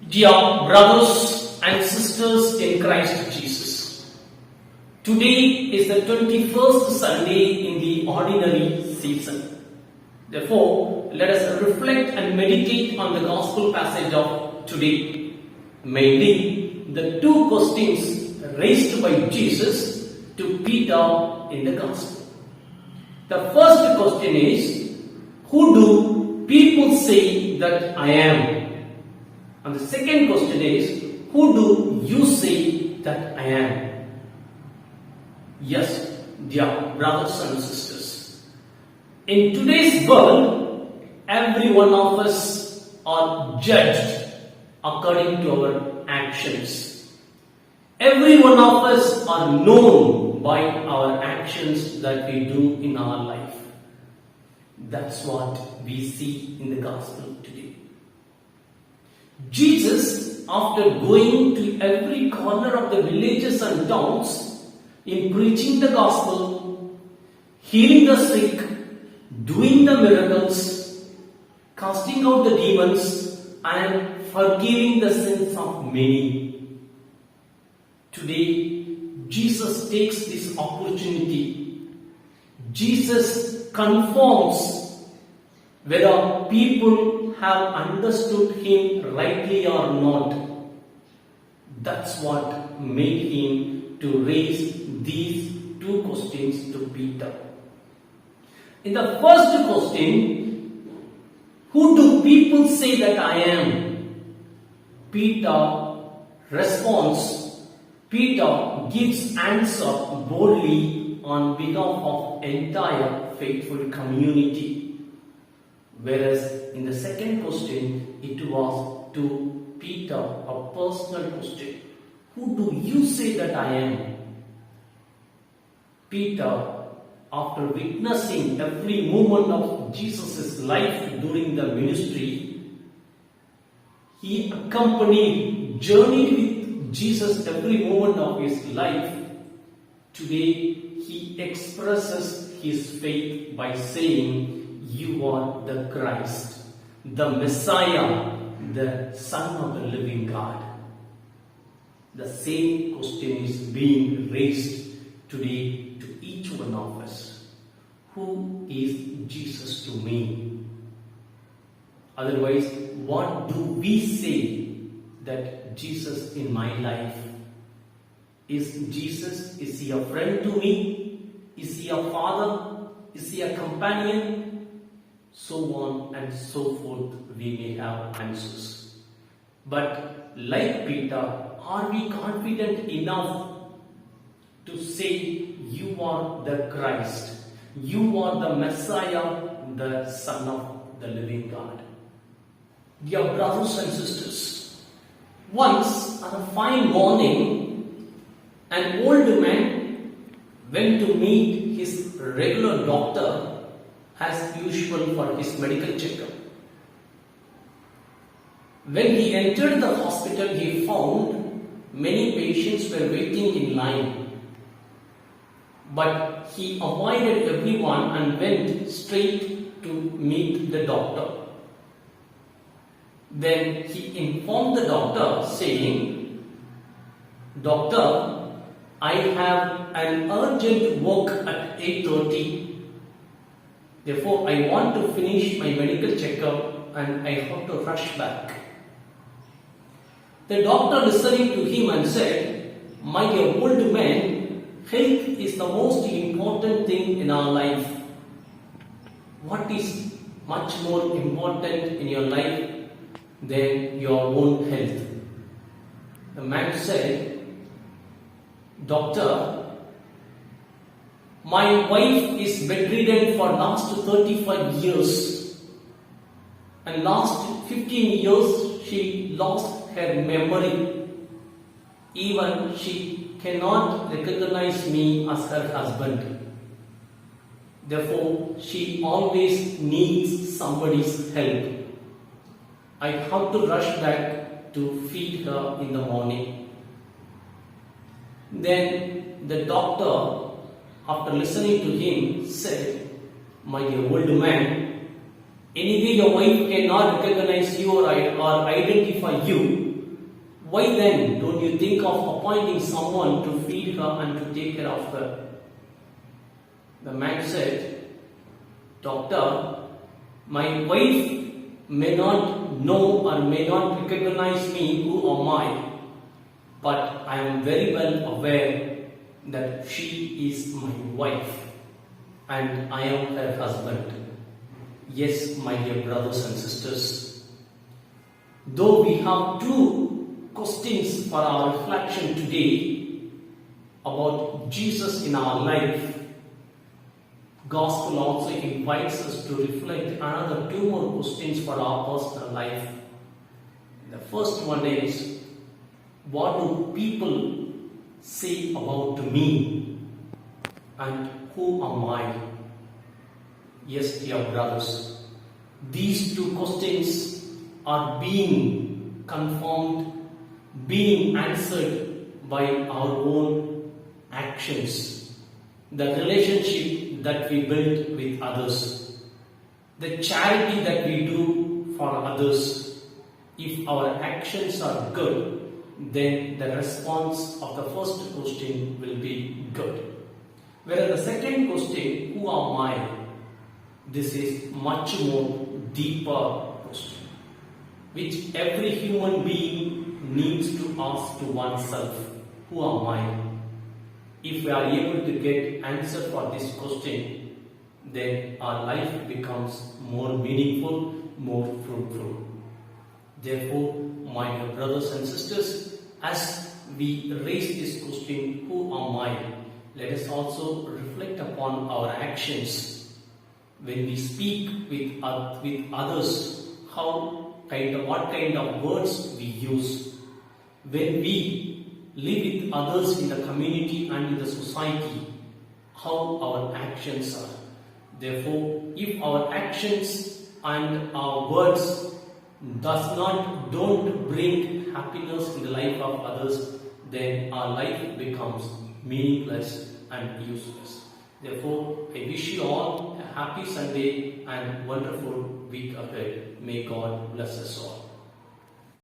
Dear brothers and sisters in Christ Jesus, today is the 21st Sunday in the ordinary season. Therefore, let us reflect and meditate on the Gospel passage of today, mainly the two questions raised by Jesus to Peter in the Gospel. The first question is, who do people say that I am? And the second question is, who do you say that I am? Yes, dear brothers and sisters, in today's world, every one of us are judged according to our actions. Every one of us are known by our actions that we do in our life. That's what we see in the Gospel today. Jesus, after going to every corner of the villages and towns in preaching the Gospel, healing the sick, doing the miracles, casting out the demons, and forgiving the sins of many. Today, Jesus takes this opportunity. Jesus confirms whether people have understood him rightly or not. That's what made him to raise these two questions to Peter. In the first question, who do people say that I am? Peter responds. Peter gives answer boldly on behalf of entire faithful community. Whereas in the second question, it was to Peter, a personal question. Who do you say that I am? Peter, after witnessing every moment of Jesus' life during the ministry, he journeyed with Jesus every moment of his life. Today, he expresses his faith by saying, "You are the Christ, the Messiah, the Son of the living God." The same question is being raised today to each one of us. Who is Jesus to me? Otherwise, what do we say that Jesus in my life? Is he a friend to me? Is he a father? Is he a companion? So on and so forth, we may have answers. But like Peter, are we confident enough to say, "You are the Christ, you are the Messiah, the Son of the living God"? Dear brothers and sisters, once on a fine morning, an old man went to meet his regular doctor as usual for his medical checkup. When he entered the hospital, he found many patients were waiting in line. But he avoided everyone and went straight to meet the doctor. Then he informed the doctor saying, "Doctor, I have an urgent work at 8:30. Therefore, I want to finish my medical checkup and I have to rush back." The doctor, listening to him, and said, "My dear old man, health is the most important thing in our life. What is much more important in your life than your own health?" The man said, "Doctor, my wife is bedridden for last 35 years, and last 15 years she lost her memory. Even she cannot recognize me as her husband. Therefore, she always needs somebody's help. I have to rush back to feed her in the morning." Then the doctor, after listening to him, said, "My dear old man, anyway your wife cannot recognize you or identify you, Why then don't you think of appointing someone to feed her and to take care of her? The man said, Doctor, my wife may not know or may not recognize me, who am I? But I am very well aware that she is my wife and I am her husband. Yes, my dear brothers and sisters, though we have two questions for our reflection today about Jesus in our life, Gospel also invites us to reflect another two more questions for our personal life. The first one is, what do people say about me? And who am I? Yes, dear brothers, these two questions are being confirmed, being answered by our own actions, the relationship that we build with others, the charity that we do for others. If our actions are good, then the response of the first question will be good. Whereas the second question, who am I? This is much more deeper question, which every human being needs to ask to oneself. Who am I? If we are able to get answer for this question, then our life becomes more meaningful, more fruitful. Therefore, my dear brothers and sisters, as we raise this question, who am I? Let us also reflect upon our actions. When we speak with others, what kind of words we use. When we live with others in the community and in the society, how our actions are. Therefore, if our actions and our words don't bring happiness in the life of others, then our life becomes meaningless and useless. Therefore, I wish you all a happy Sunday and wonderful week ahead. May God bless us all.